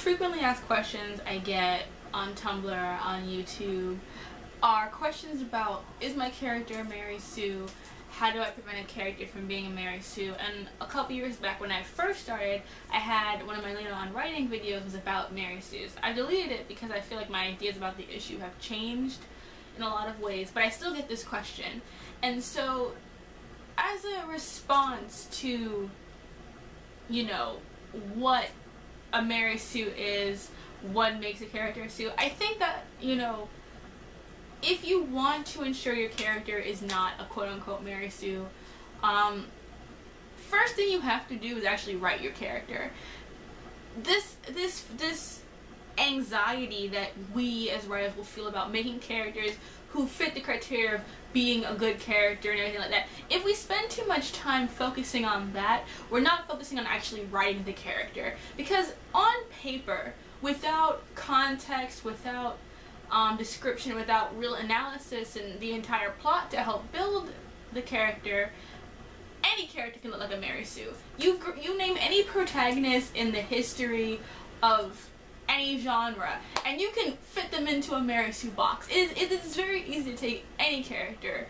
frequently asked questions I get on Tumblr, on YouTube, are questions about, is my character Mary Sue? How do I prevent a character from being a Mary Sue? And a couple years back when I first started, I had one of my later on writing videos was about Mary Sues. I deleted it because I feel like my ideas about the issue have changed in a lot of ways, but I still get this question. And so, as a response to, you know, what a Mary Sue is, what makes a character a Sue, I think that, you know, if you want to ensure your character is not a quote-unquote Mary Sue, first thing you have to do is actually write your character. This anxiety that we as writers will feel about making characters who fit the criteria of being a good character and everything like that, if we spend too much time focusing on that, we're not focusing on actually writing the character. Because on paper, without context, without description, without real analysis and the entire plot to help build the character, any character can look like a Mary Sue. You name any protagonist in the history of any genre, and you can fit them into a Mary Sue box. It is very easy to take any character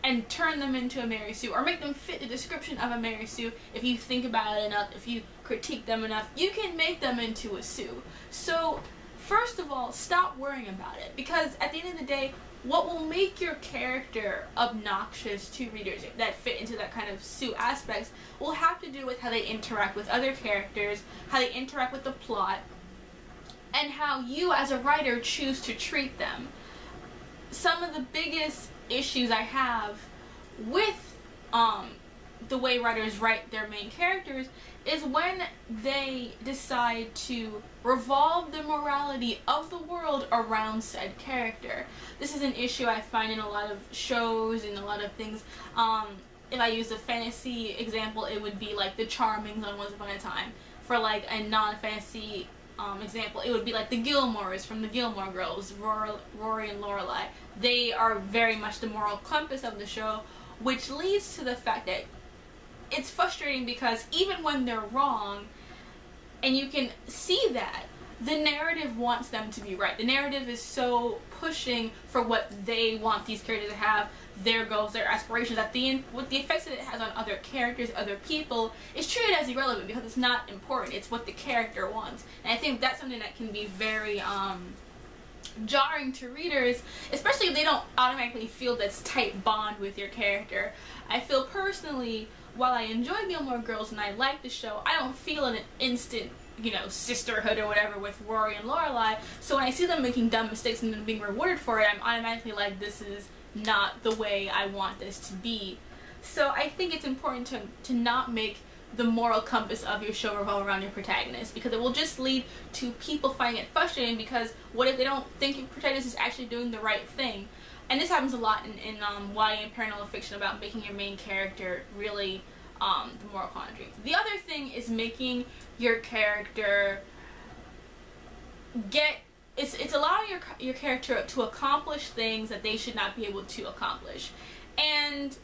and turn them into a Mary Sue, or make them fit the description of a Mary Sue. If you think about it enough, if you critique them enough, you can make them into a Sue. So first of all, stop worrying about it, because at the end of the day, what will make your character obnoxious to readers that fit into that kind of Sue aspects will have to do with how they interact with other characters, how they interact with the plot, and how you as a writer choose to treat them. Some of the biggest issues I have with the way writers write their main characters is when they decide to revolve the morality of the world around said character. This is an issue I find in a lot of shows and a lot of things. If I use a fantasy example, it would be like the Charmings on Once Upon a Time. For like a non-fantasy example, it would be like the Gilmores from the Gilmore Girls, Rory and Lorelai. They are very much the moral compass of the show, which leads to the fact that it's frustrating because even when they're wrong, and you can see that, the narrative wants them to be right. The narrative is so pushing for what they want these characters to have, their goals, their aspirations, that with the effects that it has on other characters, other people, is treated as irrelevant because it's not important. It's what the character wants. And I think that's something that can be very jarring to readers, especially if they don't automatically feel this tight bond with your character. I feel personally, while I enjoy Gilmore Girls and I like the show, I don't feel an instant, you know, sisterhood or whatever with Rory and Lorelai. So when I see them making dumb mistakes and then being rewarded for it, I'm automatically like, this is not the way I want this to be. So I think it's important to not make the moral compass of your show revolve around your protagonist, because it will just lead to people finding it frustrating, because what if they don't think your protagonist is actually doing the right thing? And this happens a lot in YA and paranormal fiction, about making your main character really the moral quandary. The other thing is making your character it's allowing your character to accomplish things that they should not be able to accomplish. And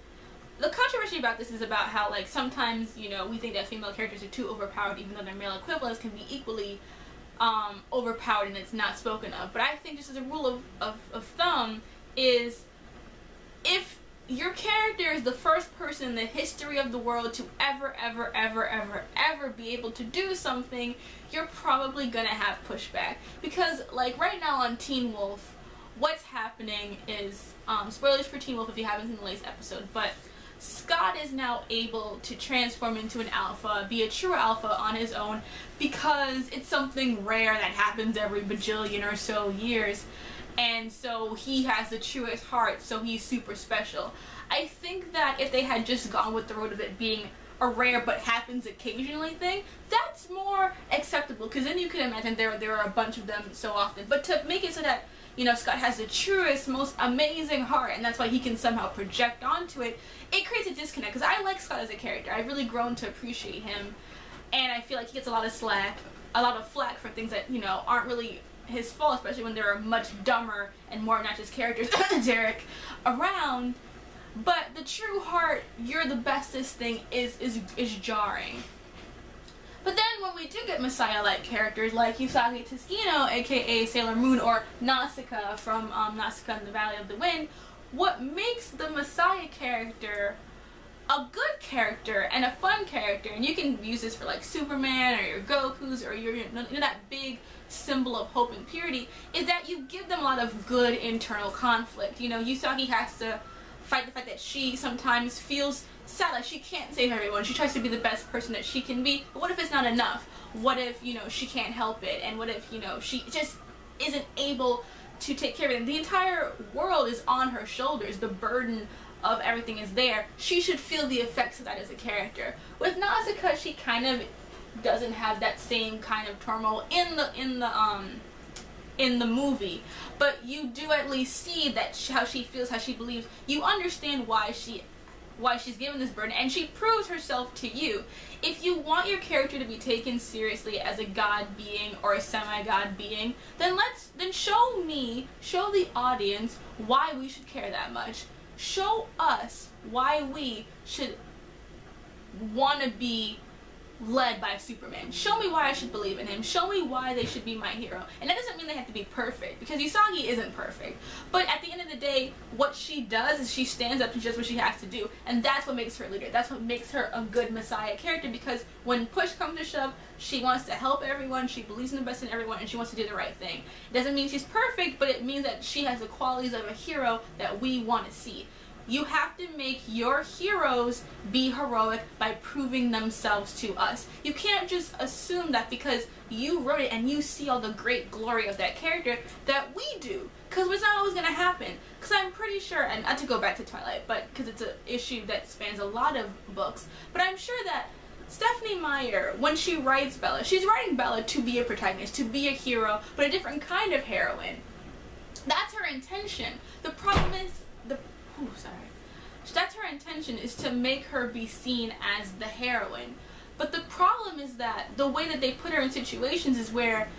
the controversy about this is about how, like, sometimes, you know, we think that female characters are too overpowered even though their male equivalents can be equally overpowered and it's not spoken of. But I think just as a rule of thumb is, if your character is the first person in the history of the world to ever be able to do something, you're probably gonna have pushback. Because, like, right now on Teen Wolf, what's happening is, spoilers for Teen Wolf if you haven't seen the latest episode, but Scott is now able to transform into an alpha, be a true alpha on his own, because it's something rare that happens every bajillion or so years. And so he has the truest heart, so he's super special. I think that if they had just gone with the road of it being a rare but happens occasionally thing, that's more acceptable, because then you could imagine there are a bunch of them so often. But to make it so that, you know, Scott has the truest, most amazing heart, and that's why he can somehow project onto it, it creates a disconnect. Because I like Scott as a character. I've really grown to appreciate him, and I feel like he gets a lot of flack for things that, you know, aren't really his fault, especially when there are much dumber and more obnoxious characters, Derek, around. But the true heart, you're the bestest thing is jarring. But then when we do get Messiah-like characters like Usagi Tsuchino, aka Sailor Moon, or Nausicaa from Nausicaa and the Valley of the Wind, what makes the Messiah character a good character and a fun character, and you can use this for like Superman or your Gokus or your that big symbol of hope and purity, is that you give them a lot of good internal conflict. You know, Usagi has to fight the fact that she sometimes feels sad, like she can't save everyone. She tries to be the best person that she can be, but what if it's not enough? What if, you know, she can't help it? And what if, you know, she just isn't able to take care of it? And the entire world is on her shoulders. The burden of everything is there. She should feel the effects of that as a character. With Nausicaa, she kind of doesn't have that same kind of turmoil in the movie, but you do at least see that how she feels, how she believes. You understand why she's given this burden, and she proves herself to you. If you want your character to be taken seriously as a god being or a semi-god being, then show the audience why we should care that much. Show us why we should want to be led by Superman. Show me why I should believe in him. Show me why they should be my hero. And that doesn't mean they have to be perfect, because Usagi isn't perfect. But at the end of the day, what she does is she stands up to just what she has to do. And that's what makes her a leader. That's what makes her a good Messiah character, because when push comes to shove, she wants to help everyone, she believes in the best in everyone, and she wants to do the right thing. It doesn't mean she's perfect, but it means that she has the qualities of a hero that we want to see. You have to make your heroes be heroic by proving themselves to us. You can't just assume that because you wrote it and you see all the great glory of that character that we do, because it's not always going to happen. Because I'm pretty sure, and not to go back to Twilight, but because it's an issue that spans a lot of books, but I'm sure that Stephenie Meyer, when she writes Bella, she's writing Bella to be a protagonist, to be a hero, but a different kind of heroine. That's her intention. The problem is, that's her intention, is to make her be seen as the heroine. But the problem is that the way that they put her in situations is where,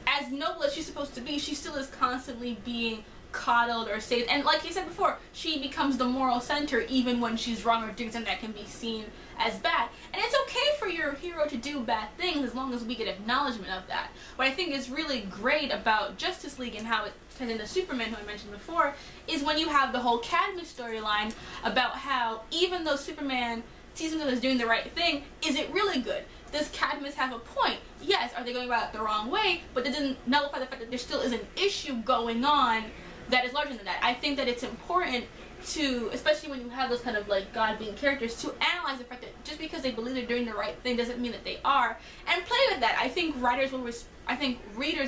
as noble as she's supposed to be, she still is constantly being coddled or saved. And like I said before, she becomes the moral center even when she's wrong or doing something that can be seen as bad. And it's okay for your hero to do bad things as long as we get acknowledgement of that. What I think is really great about Justice League and how it ties into Superman, who I mentioned before, is when you have the whole Cadmus storyline about how even though Superman sees himself as doing the right thing, is it really good? Does Cadmus have a point? Yes. Are they going about it the wrong way? But it doesn't nullify the fact that there still is an issue going on that is larger than that. I think that it's important to, especially when you have those kind of like God-being characters, to analyze the fact that just because they believe they're doing the right thing doesn't mean that they are, and play with that. I think readers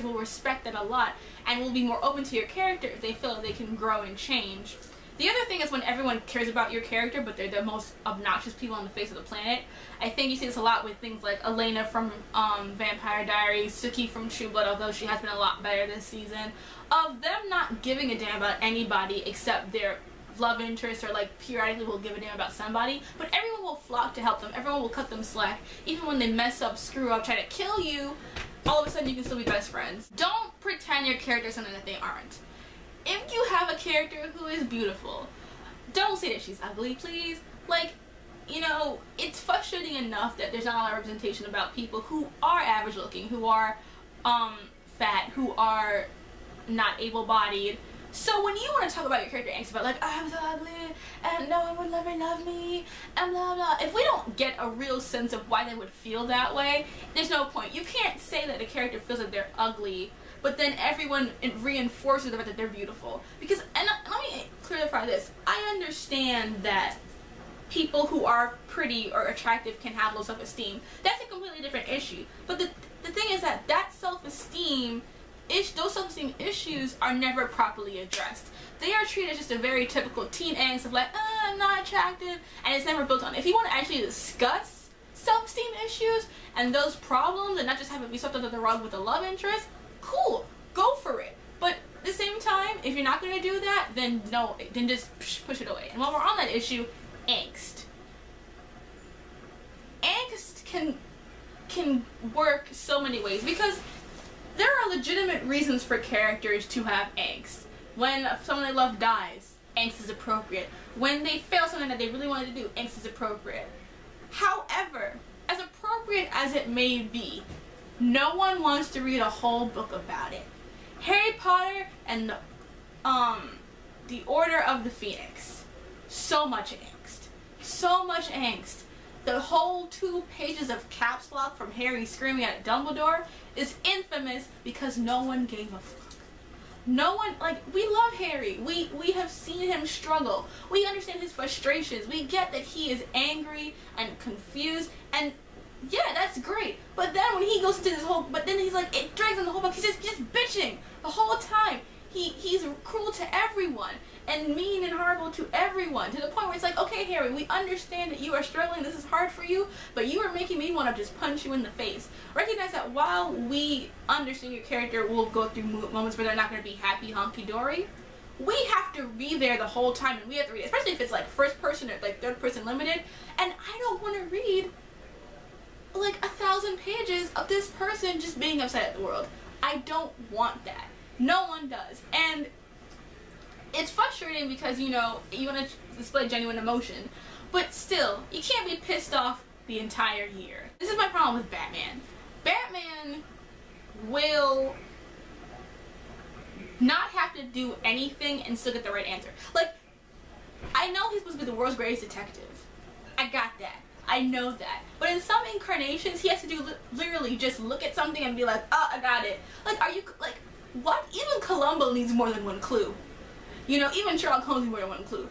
will respect that a lot and will be more open to your character if they feel that they can grow and change. The other thing is when everyone cares about your character, but they're the most obnoxious people on the face of the planet. I think you see this a lot with things like Elena from Vampire Diaries, Suki from True Blood, although she has been a lot better this season, of them not giving a damn about anybody except their love interest, or like periodically will give a damn about somebody, but everyone will flock to help them. Everyone will cut them slack. Even when they mess up, screw up, try to kill you, all of a sudden you can still be best friends. Don't pretend your character is something that they aren't. If you have a character who is beautiful, don't say that she's ugly, please. Like, you know, it's frustrating enough that there's not a lot of representation about people who are average looking, who are fat, who are not able-bodied. So when you want to talk about your character angst about like, oh, I'm so ugly and no one would ever love me and blah blah, if we don't get a real sense of why they would feel that way, there's no point. You can't say that a character feels that they're ugly, but then everyone reinforces the fact that they're beautiful. Because, and let me clarify this, I understand that people who are pretty or attractive can have low self-esteem. That's a completely different issue. But the thing is that self-esteem, those self-esteem issues are never properly addressed. They are treated as just a very typical teen angst of like, I'm not attractive, and it's never built on. If you want to actually discuss self-esteem issues and those problems and not just have it be swept under the rug with a love interest, cool, go for it. But at the same time, if you're not going to do that, then no, then just push it away. And while we're on that issue, angst. Angst can work so many ways, because there are legitimate reasons for characters to have angst. When someone they love dies, angst is appropriate. When they fail something that they really wanted to do, angst is appropriate. However, as appropriate inappropriate as it may be, no one wants to read a whole book about it. Harry Potter and the Order of the Phoenix. So much angst. So much angst. The whole 2 pages of caps lock from Harry screaming at Dumbledore is infamous because no one gave a fuck. No one, like, we love Harry. We have seen him struggle. We understand his frustrations. We get that he is angry and confused, and yeah, that's great. But then when he goes into this whole, but then he's like, it drags on the whole book. He's just bitching the whole time. He's cruel to everyone and mean and horrible to everyone, to the point where it's like, okay, Harry, we understand that you are struggling, this is hard for you, but you are making me want to just punch you in the face. Recognize that while we understand your character will go through moments where they're not going to be happy, honky-dory, we have to be there the whole time, and we have to read, especially if it's like first person or like third person limited, and I don't want to read like 1,000 pages of this person just being upset at the world. I don't want that. No one does. And it's frustrating because, you know, you want to display genuine emotion, but still, you can't be pissed off the entire year. This is my problem with Batman. Batman will not have to do anything and still get the right answer. Like, I know he's supposed to be the world's greatest detective. I got that. I know that. But in some incarnations, he has to do literally just look at something and be like, oh, I got it. Like, are you, like, what? Even Columbo needs more than one clue. You know, even Sherlock Holmes needs more than one clue.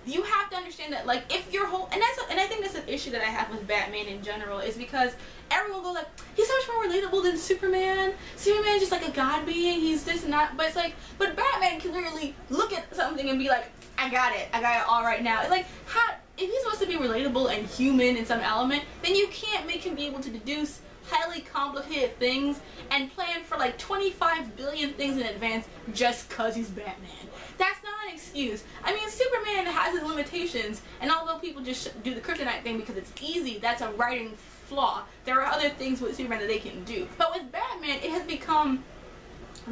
You have to understand that, like, if your whole, and I think that's an issue that I have with Batman in general, is because everyone goes like, he's so much more relatable than Superman. Superman's just like a god being, he's this and that, but it's like, but Batman can literally look at something and be like, I got it all right now. It's like, how, if he's supposed to be relatable and human in some element, then you can't make him be able to deduce highly complicated things and plan for like 25 billion things in advance just cause he's Batman. That's not an excuse. I mean, Superman has his limitations, and although people just do the kryptonite thing because it's easy, that's a writing flaw. There are other things with Superman that they can do. But with Batman, it has become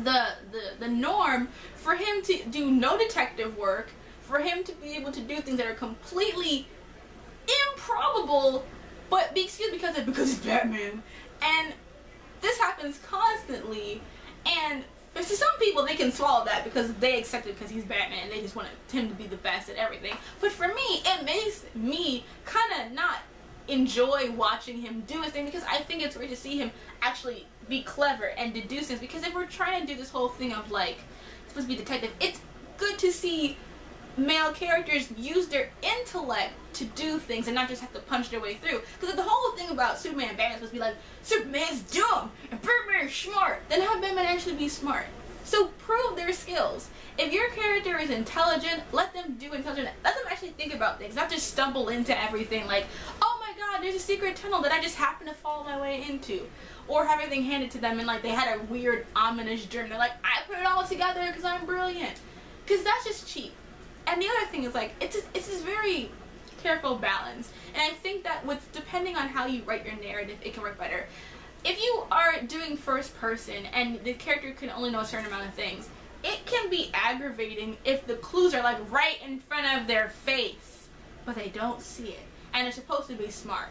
the norm for him to do no detective work, for him to be able to do things that are completely improbable, but be excused because he's Batman. And this happens constantly, and to some people they can swallow that because they accept it because he's Batman and they just want him to be the best at everything. But for me, it makes me kind of not enjoy watching him do his thing, because I think it's great to see him actually be clever and deduce things. Because if we're trying to do this whole thing of like supposed to be detective, it's good to see male characters use their intellect to do things and not just have to punch their way through. Because the whole thing about Superman and Batman is supposed to be like, Superman's dumb and Batman's smart. Then have Batman actually be smart. So prove their skills. If your character is intelligent, let them do intelligent. Let them actually think about things, not just stumble into everything like, oh my god, there's a secret tunnel that I just happened to follow my way into. Or have everything handed to them and like they had a weird, ominous journey. They're like, I put it all together because I'm brilliant. Because that's just cheap. And the other thing is, like, it's this very careful balance. And I think that depending on how you write your narrative, it can work better. If you are doing first person and the character can only know a certain amount of things, it can be aggravating if the clues are like right in front of their face, but they don't see it. And they're supposed to be smart.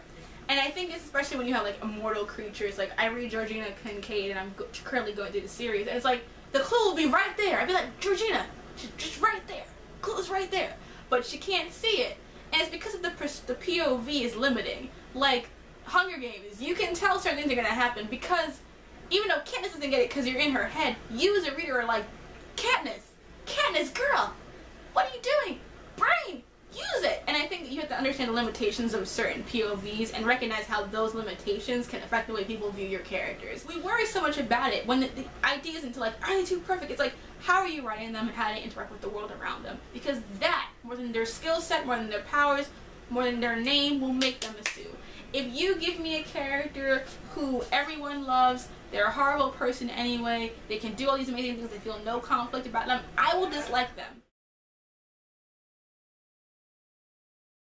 And I think it's especially when you have like immortal creatures. Like, I read Georgina Kincaid and I'm currently going through the series, and it's like, the clue will be right there. I'd be like, Georgina, just right there. Clue's right there, but she can't see it, and it's because of the POV is limiting. Like Hunger Games, you can tell certain things are gonna happen because even though Katniss doesn't get it because you're in her head, you as a reader are like, Katniss, girl, what are you doing? Brain, use it. And I think that you have to understand the limitations of certain POVs and recognize how those limitations can affect the way people view your characters. We worry so much about it when the idea isn't to like, are they too perfect? It's like, how are you writing them and how do they interact with the world around them? Because that, more than their skill set, more than their powers, more than their name, will make them a Sue. If you give me a character who everyone loves, they're a horrible person anyway, they can do all these amazing things, they feel no conflict about them, I will dislike them.